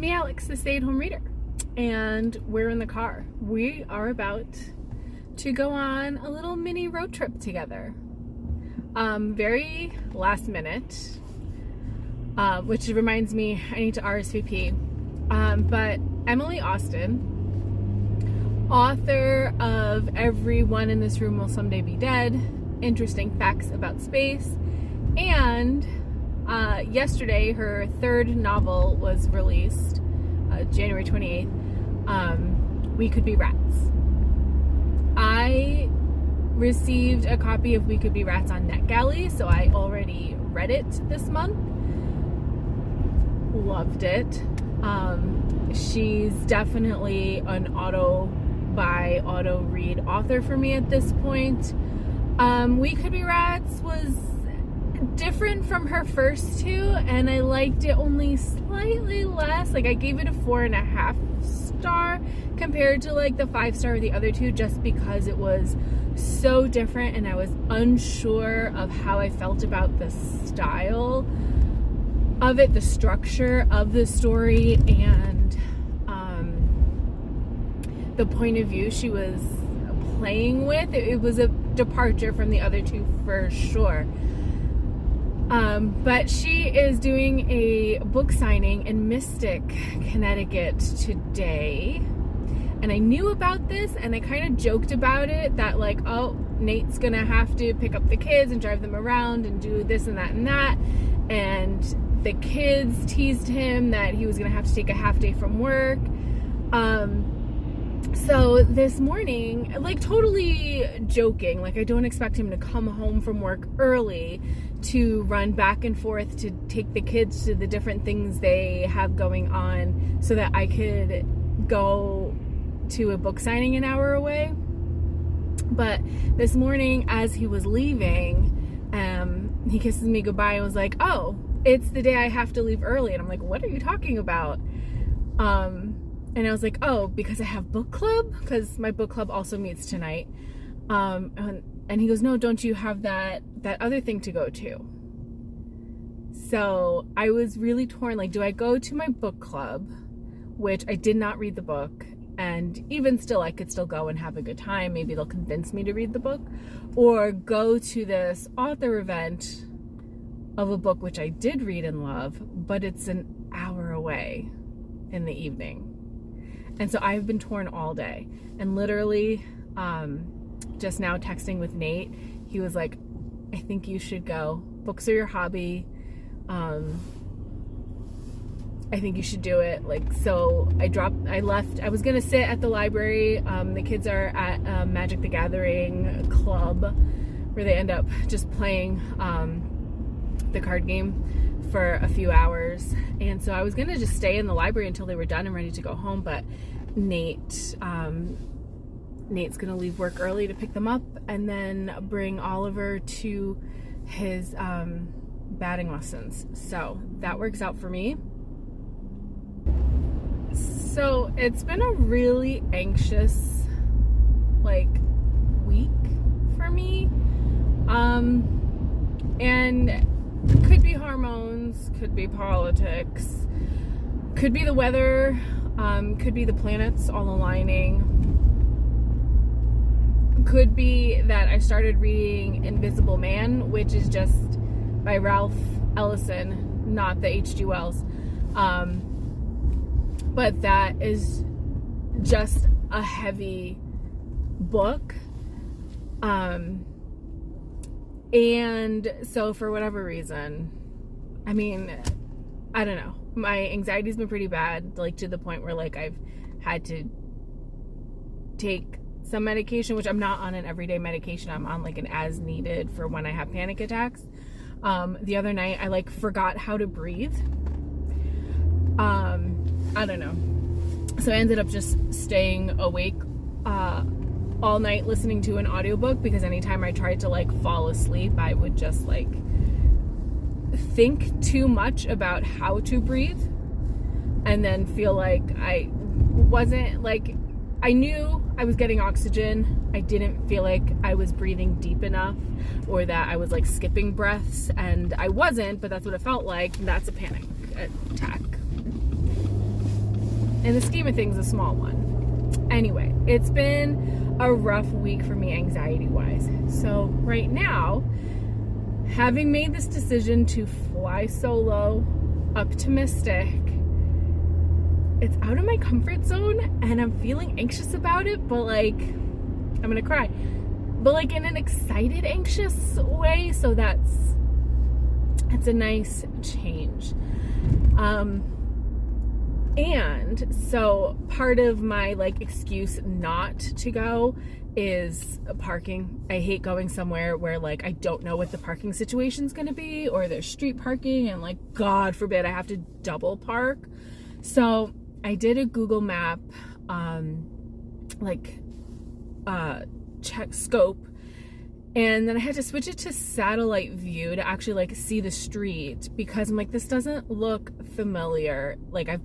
me, Alex, the stay-at-home reader, and we're in the car. We are about to go on a little mini road trip together. Very last minute, which reminds me I need to RSVP. But Emily Austin, author of Everyone in This Room Will Someday Be Dead, Interesting Facts About Space, and yesterday her third novel was released, January 28th, We Could Be Rats. I received a copy of We Could Be Rats on NetGalley, so I already read it this month. Loved it. She's definitely an auto read author for me at this point. We Could Be Rats was different from her first two, and I liked it only slightly less. Like, I gave it a 4.5 star compared to like the 5-star of the other two, just because it was so different and I was unsure of how I felt about the style of it, the structure of the story, and the point of view she was playing with. It was a departure from the other two for sure. But she is doing a book signing in Mystic, Connecticut today. And I knew about this, and I kind of joked about it, that like, oh, Nate's gonna have to pick up the kids and drive them around and do this and that and that. And the kids teased him that he was gonna have to take a half day from work. So this morning, like totally joking, like I don't expect him to come home from work early to run back and forth to take the kids to the different things they have going on so that I could go to a book signing an hour away. But this morning, as he was leaving, he kisses me goodbye and was like, oh, it's the day I have to leave early. And I'm like, what are you talking about? And I was like, oh, because I have book club? Because my book club also meets tonight. And he goes, no, don't you have that other thing to go to? So I was really torn. Like, do I go to my book club, which I did not read the book, and even still, I could still go and have a good time. Maybe they'll convince me to read the book, or go to this author event of a book which I did read and love, but it's an hour away in the evening. And so I've been torn all day. And literally, just now texting with Nate, he was like, I think you should go. Books are your hobby. I think you should do it. Like, so I left. I was going to sit at the library. The kids are at Magic the Gathering club, where they end up just playing the card game for a few hours. And so I was going to just stay in the library until they were done and ready to go home. But Nate's going to leave work early to pick them up and then bring Oliver to his batting lessons. So that works out for me. So it's been a really anxious week for me. And could be hormones, could be politics, could be the weather, could be the planets all aligning, could be that I started reading Invisible Man, which is just by Ralph Ellison, not the H.G. Wells. But that is just a heavy book. And so for whatever reason, I mean, I don't know. My anxiety's been pretty bad, like to the point where like I've had to take some medication, which I'm not on an everyday medication. I'm on like an as needed for when I have panic attacks. The other night I like forgot how to breathe. I don't know. So I ended up just staying awake all night listening to an audiobook, because anytime I tried to like fall asleep, I would just like think too much about how to breathe and then feel like I wasn't like, I knew I was getting oxygen. I didn't feel like I was breathing deep enough, or that I was like skipping breaths, and I wasn't, but that's what it felt like. And that's a panic attack. in the scheme of things, a small one. Anyway, it's been a rough week for me anxiety-wise. So right now, having made this decision to fly solo up to Mystic, it's out of my comfort zone and I'm feeling anxious about it, but like, I'm gonna cry, but like in an excited, anxious way. So it's a nice change. And so part of my like excuse not to go is parking. I hate going somewhere where like I don't know what the parking situation's gonna be, or there's street parking and like God forbid I have to double park. So I did a Google map check scope, and then I had to switch it to satellite view to actually like see the street, because I'm like, this doesn't look familiar. Like, I've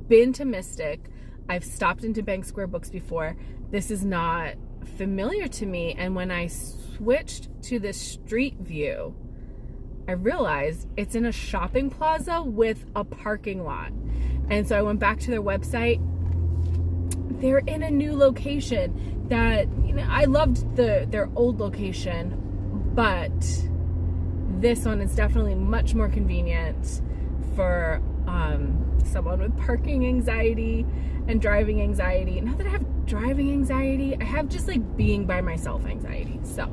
been to Mystic, I've stopped into Bank Square Books before. This is not familiar to me. And when I switched to the street view, I realized it's in a shopping plaza with a parking lot. And so I went back to their website. They're in a new location that, you know, I loved their old location, but this one is definitely much more convenient for someone with parking anxiety and driving anxiety. Not that I have driving anxiety, I have just like being by myself anxiety. So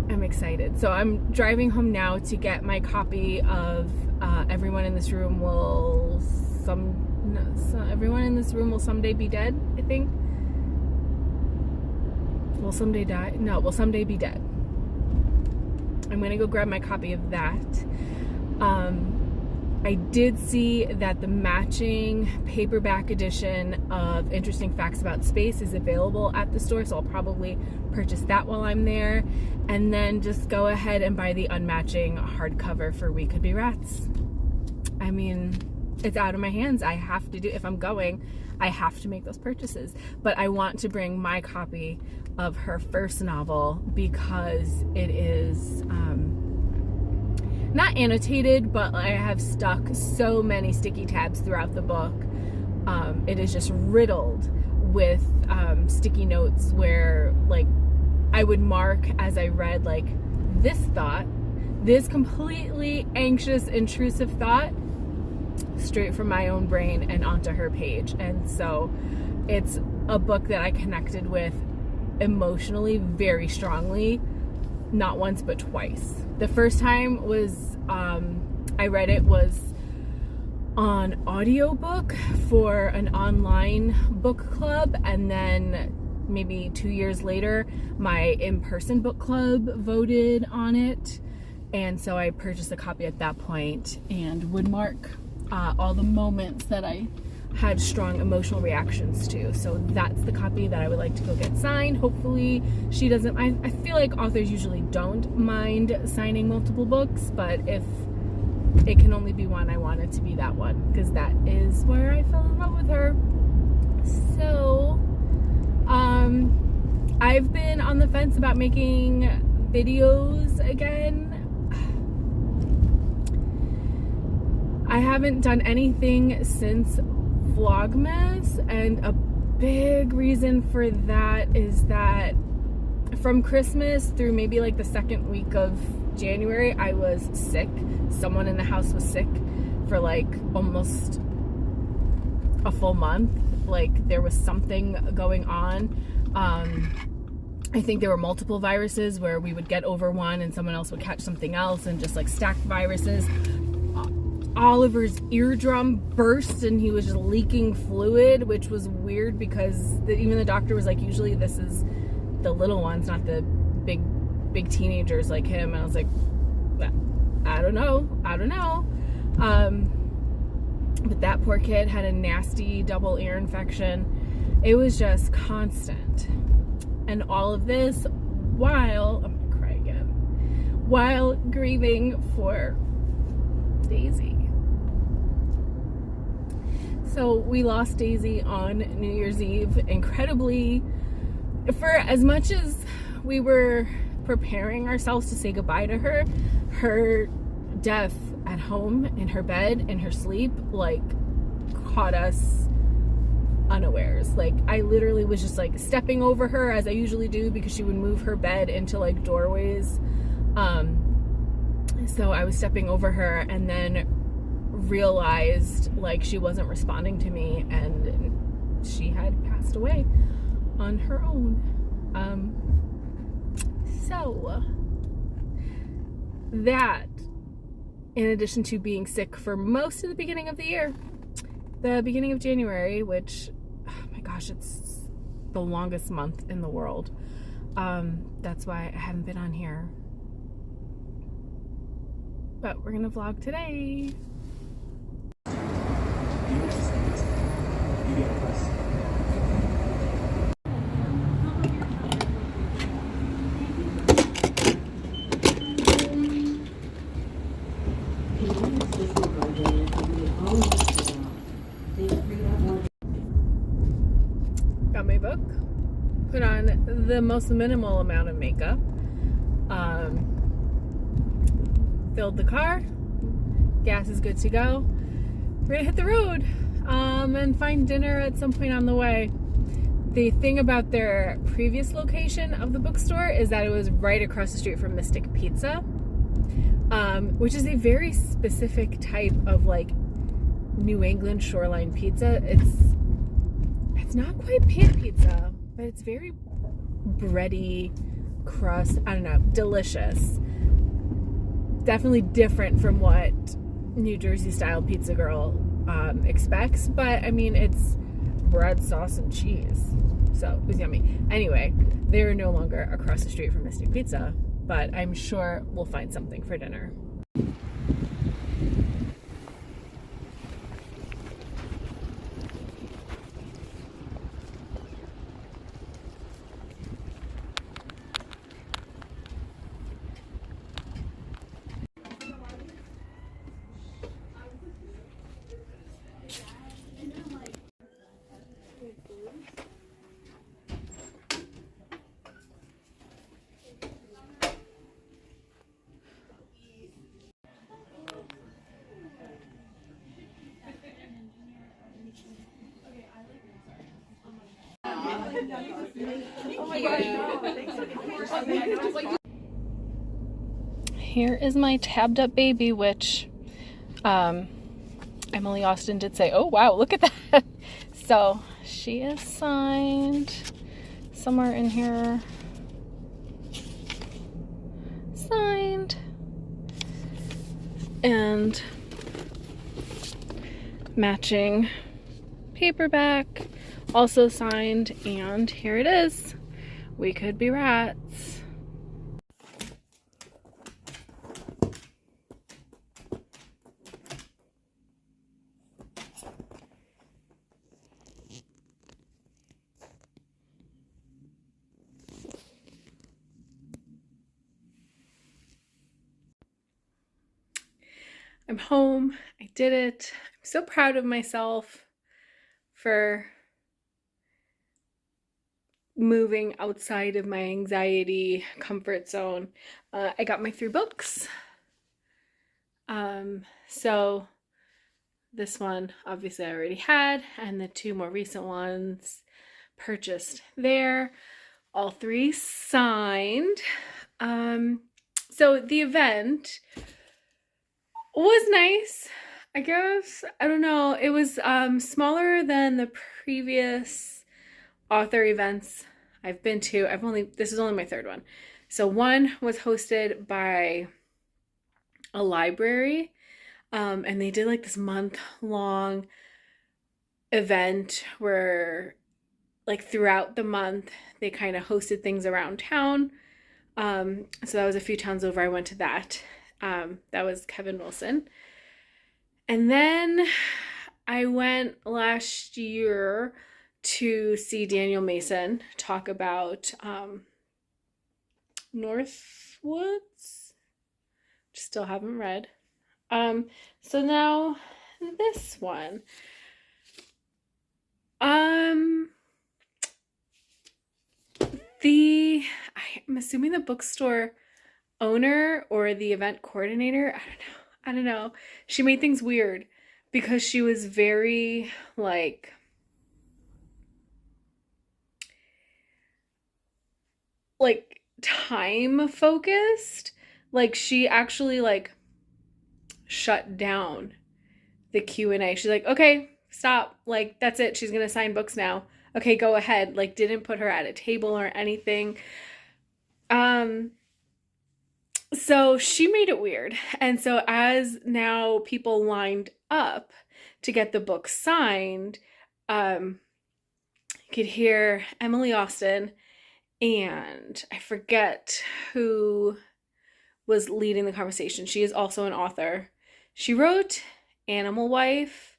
I'm excited. So I'm driving home now to get my copy of Everyone in This Room Will Someday Be Dead, I think. Will Someday Die? No, Will Someday Be Dead. I'm gonna go grab my copy of that. I did see that the matching paperback edition of Interesting Facts About Space is available at the store, so I'll probably purchase that while I'm there, and then just go ahead and buy the unmatching hardcover for We Could Be Rats. I mean, it's out of my hands. I have to do, if I'm going, I have to make those purchases. But I want to bring my copy of her first novel because it is not annotated, but I have stuck so many sticky tabs throughout the book. It is just riddled with sticky notes where like I would mark as I read, like, this thought, this completely anxious, intrusive thought, straight from my own brain and onto her page. And so it's a book that I connected with emotionally very strongly, not once but twice. The first time was I read it was on audiobook for an online book club, and then maybe 2 years later my in-person book club voted on it, and so I purchased a copy at that point and would mark all the moments that I had strong emotional reactions to. So that's the copy that I would like to go get signed. Hopefully she doesn't. I feel like authors usually don't mind signing multiple books, but if it can only be one, I want it to be that one, because that is where I fell in love with her. So I've been on the fence about making videos again. I haven't done anything since Vlogmas, and a big reason for that is that from Christmas through maybe like the second week of January, I was sick. Someone in the house was sick for like almost a full month. Like, there was something going on. I think there were multiple viruses where we would get over one and someone else would catch something else, and just like stacked viruses. Oliver's eardrum burst and he was just leaking fluid, which was weird because even the doctor was like, usually this is the little ones, not the big teenagers like him. And I was like, I don't know. But that poor kid had a nasty double ear infection. It was just constant. And all of this while, I'm gonna cry again, while grieving for Daisy. So we lost Daisy on New Year's Eve. Incredibly, for as much as we were preparing ourselves to say goodbye to her, her death at home, in her bed, in her sleep, like, caught us unawares. Like, I literally was just like stepping over her as I usually do because she would move her bed into like doorways. So I was stepping over her and then realized like she wasn't responding to me and she had passed away on her own. So that, in addition to being sick for most of the beginning of the year, the beginning of January, which, oh my gosh, it's the longest month in the world. That's why I haven't been on here. But we're gonna vlog today. Got my book, put on the most minimal amount of makeup, filled the car, gas is good to go. We're gonna hit the road and find dinner at some point on the way. The thing about their previous location of the bookstore is that it was right across the street from Mystic Pizza, which is a very specific type of like New England shoreline pizza. It's not quite pan pizza, but it's very bready crust. I don't know, delicious. Definitely different from what New Jersey style pizza girl expects, but I mean, it's bread, sauce, and cheese, so it was yummy. Anyway, they're no longer across the street from Mystic Pizza, but I'm sure we'll find something for dinner. Here is my tabbed up baby, which Emily Austin did say, oh wow, look at that. So she is signed somewhere in here. Signed. And matching paperback, also signed, and here it is. We Could Be Rats. I'm home. I did it. I'm so proud of myself for moving outside of my anxiety comfort zone. I got my 3 books. So this one obviously I already had, and the 2 more recent ones purchased there. All 3 signed. So the event was nice, I guess. I don't know. It was smaller than the previous author events I've been to. This is only my 3rd one. So one was hosted by a library, and they did like this month-long event where like throughout the month they kind of hosted things around town. So that was a few towns over. I went to that. That was Kevin Wilson. And then I went last year to see Daniel Mason talk about Northwoods, which still haven't read. So now this one. I'm assuming the bookstore owner or the event coordinator, I don't know. She made things weird, because she was very like time focused. Like she actually like shut down the Q&A. She's like, okay, stop. Like, that's it. She's going to sign books now. Okay, go ahead. Like, didn't put her at a table or anything. So she made it weird. And so as now people lined up to get the book signed, you could hear Emily Austen and I forget who was leading the conversation. She is also an author. She wrote Animal Wife,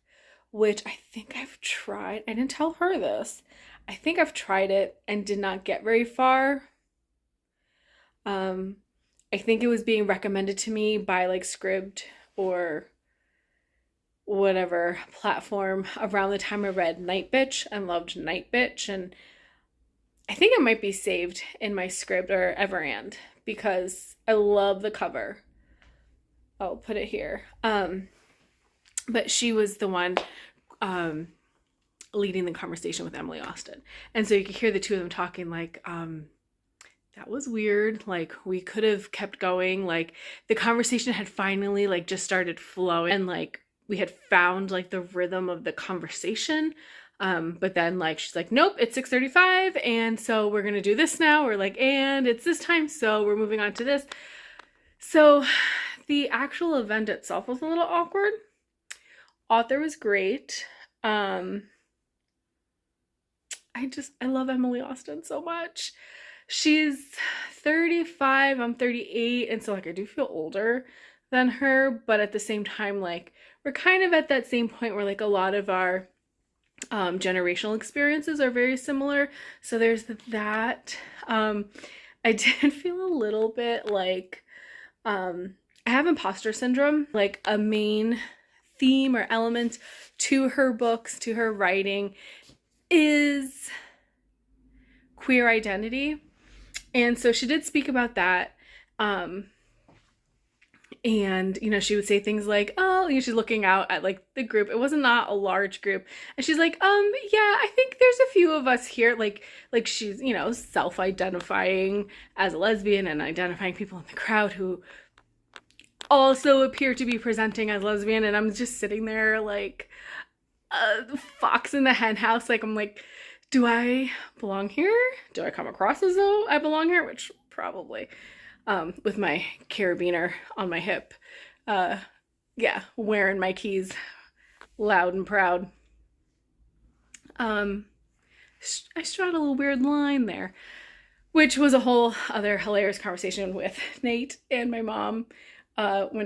which I think I've tried. I didn't tell her this. I think I've tried it and did not get very far. I think it was being recommended to me by like Scribd or whatever platform around the time I read Night Bitch and loved Night Bitch, and I think it might be saved in my Scribd or Everand because I love the cover. I'll put it here. But she was the one leading the conversation with Emily Austen. And so you could hear the two of them talking like, that was weird. Like we could have kept going. Like the conversation had finally like just started flowing and like we had found like the rhythm of the conversation. But then like she's like, nope, it's 6:35 and so we're gonna do this now. Or like, and it's this time, so we're moving on to this. So the actual event itself was a little awkward. Author was great. I love Emily Austen so much. She's 35, I'm 38, and so like I do feel older than her, but at the same time, like we're kind of at that same point where like a lot of our generational experiences are very similar. So there's that. I did feel a little bit like I have imposter syndrome, like a main theme or element to her books, to her writing is queer identity. And so she did speak about that. And, you know, she would say things like, oh, she's looking out at like the group. It was not a large group. And she's like, yeah, I think there's a few of us here. Like she's, you know, self-identifying as a lesbian and identifying people in the crowd who also appear to be presenting as lesbian. And I'm just sitting there like a fox in the hen house. Like, I'm like, do I belong here? Do I come across as though I belong here? Which probably, with my carabiner on my hip. Yeah, wearing my keys loud and proud. I straddle a weird line there, which was a whole other hilarious conversation with Nate and my mom when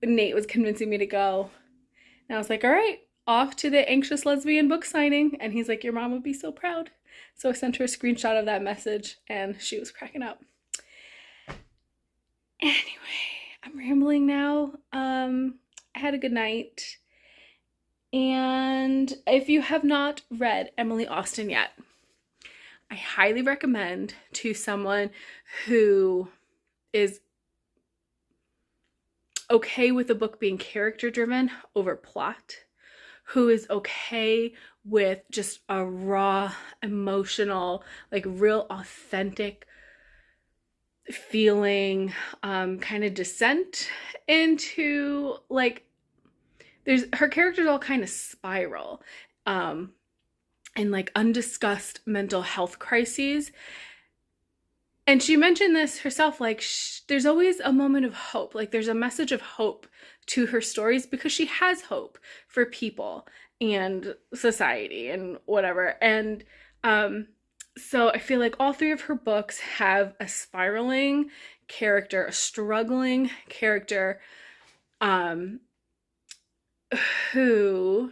Nate was convincing me to go. And I was like, all right, off to the anxious lesbian book signing. And he's like, your mom would be so proud. So I sent her a screenshot of that message and she was cracking up. Anyway, I'm rambling now. I had a good night. And if you have not read Emily Austen yet, I highly recommend to someone who is okay with a book being character driven over plot, who is okay with just a raw, emotional, like real authentic feeling, kind of descent into like, her characters all kind of spiral, and like undiscussed mental health crises. And she mentioned this herself, like there's always a moment of hope. Like there's a message of hope to her stories because she has hope for people and society and whatever. And so I feel like all three of her books have a spiraling character, a struggling character, who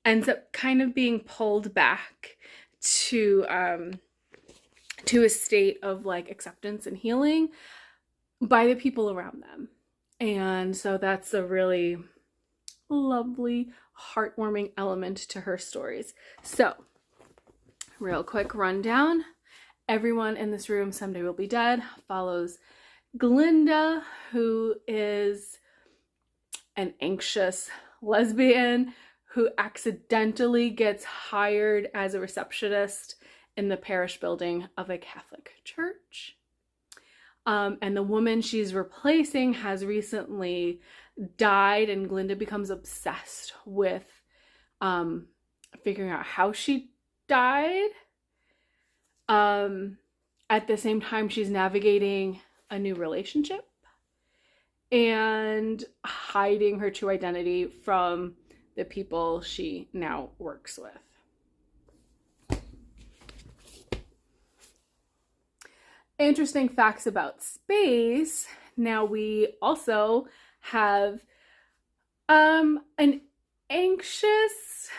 ends up kind of being pulled back to a state of like acceptance and healing by the people around them. And so that's a really lovely, heartwarming element to her stories. So, real quick rundown. Everyone in this room someday will be dead follows Glinda, who is an anxious lesbian who accidentally gets hired as a receptionist in the parish building of a Catholic church. And the woman she's replacing has recently died, and Glinda becomes obsessed with figuring out how she died. At the same time, she's navigating a new relationship and hiding her true identity from the people she now works with. Interesting facts about space. Now we also have an anxious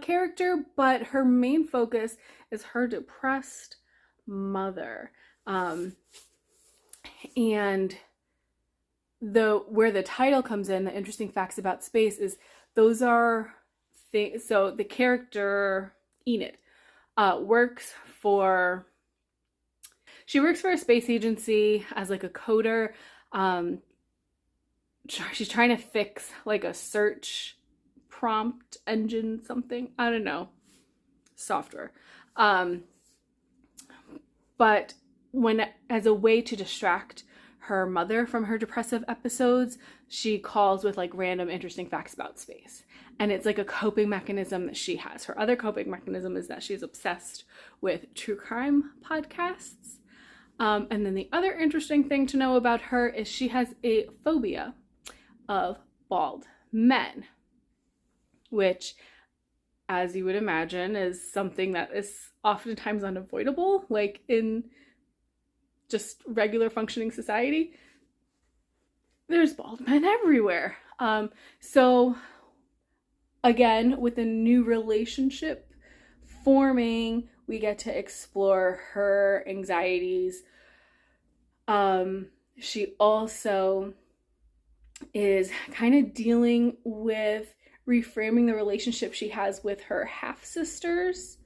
character, but her main focus is her depressed mother. And where the title comes in, the interesting facts about space, is those are things. So the character Enid works for a space agency as like a coder. She's trying to fix like a search prompt engine, something, I don't know, software. But as a way to distract her mother from her depressive episodes, she calls with like random interesting facts about space. And it's like a coping mechanism that she has. Her other coping mechanism is that she's obsessed with true crime podcasts. And then the other interesting thing to know about her is she has a phobia of bald men, which, as you would imagine, is something that is oftentimes unavoidable, like in just regular functioning society. There's bald men everywhere. So again, with a new relationship forming, we get to explore her anxieties. She also is kind of dealing with reframing the relationship she has with her half-sisters,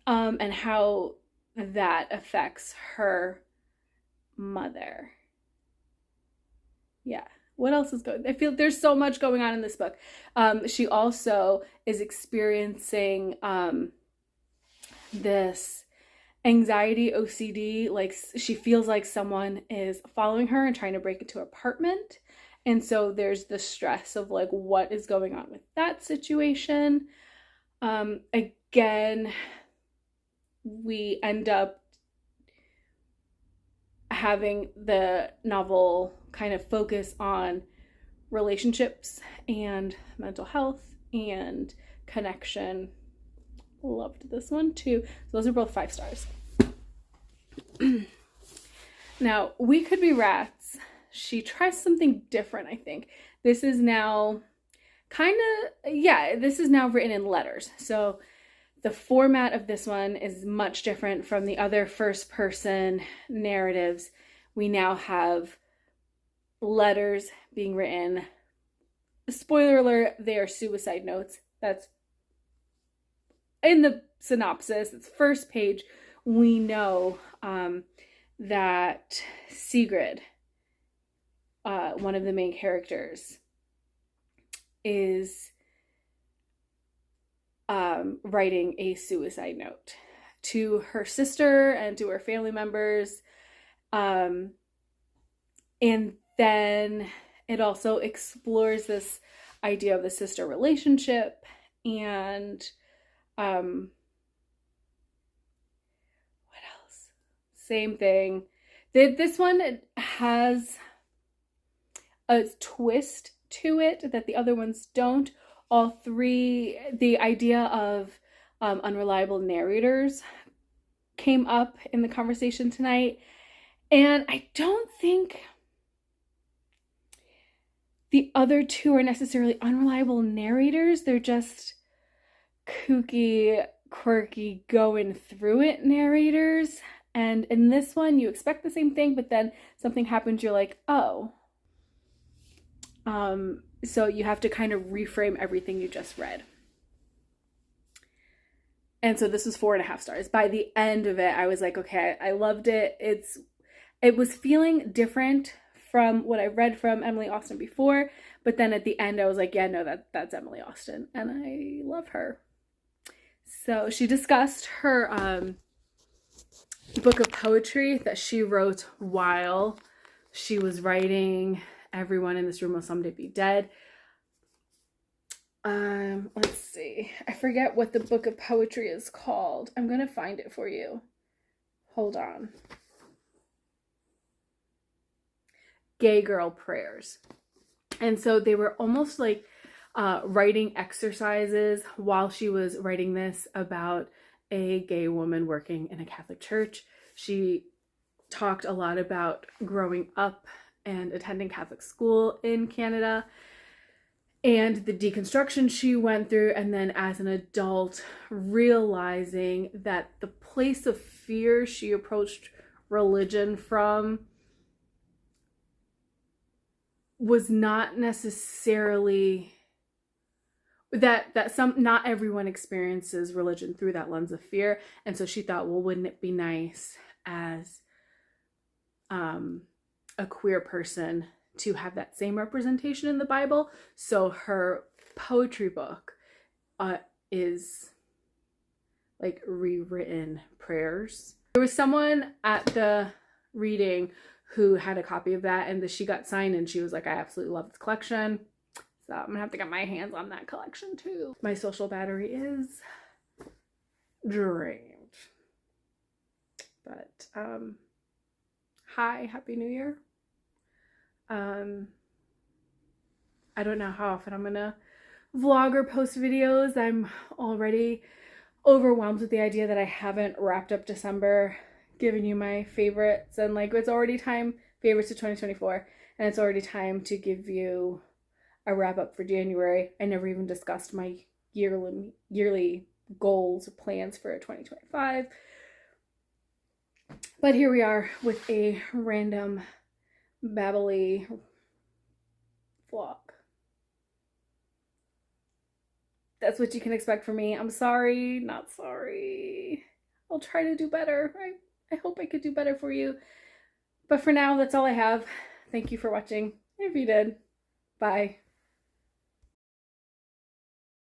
and how that affects her mother. Yeah. What else is going on? I feel there's so much going on in this book. She also is experiencing this anxiety, OCD, like she feels like someone is following her and trying to break into her apartment. And so there's the stress of like what is going on with that situation. Again, we end up having the novel kind of focus on relationships and mental health and connection. Loved this one too. So those are both 5 stars. Now, We Could Be Rats. She tries something different, I think. This is now this is now written in letters. So the format of this one is much different from the other first person narratives. We now have letters being written. Spoiler alert, they are suicide notes. That's in the synopsis. It's first page. We know that Sigrid, one of the main characters, is writing a suicide note to her sister and to her family members. And then it also explores this idea of the sister relationship and what else? Same thing. This one has a twist to it that the other ones don't. All three, the idea of unreliable narrators came up in the conversation tonight. And I don't think the other two are necessarily unreliable narrators. They're just kooky, quirky, going through it narrators. And in this one, you expect the same thing, but then something happens, you're like, oh. So you have to kind of reframe everything you just read. And so this was 4.5 stars. By the end of it, I was like, okay, I loved it. It was feeling different from what I read from Emily Austen before, but then at the end I was like, yeah, no, that's Emily Austen, and I love her. So she discussed her book of poetry that she wrote while she was writing Everyone in This Room Will Someday Be Dead. Let's see. I forget what the book of poetry is called. I'm gonna find it for you. Hold on. Gay Girl Prayers. And so they were almost like writing exercises while she was writing this about a gay woman working in a Catholic church. She talked a lot about growing up and attending Catholic school in Canada and the deconstruction she went through, and then as an adult realizing that the place of fear she approached religion from was not necessarily that not everyone experiences religion through that lens of fear. And so she thought, well, wouldn't it be nice as a queer person to have that same representation in the Bible? So her poetry book is like rewritten prayers. There was someone at the reading who had a copy of that, and she got signed, and she was like, I absolutely love this collection. So I'm gonna have to get my hands on that collection too. My social battery is drained. But hi, Happy New Year. I don't know how often I'm gonna vlog or post videos. I'm already overwhelmed with the idea that I haven't wrapped up December, given you my favorites, and like it's already time, favorites of 2024, and it's already time to give you a wrap up for January. I never even discussed my yearly goals, plans for 2025. But here we are with a random babbly vlog. That's what you can expect from me. I'm sorry, not sorry. I'll try to do better. I hope I could do better for you. But for now, that's all I have. Thank you for watching. If you did, bye.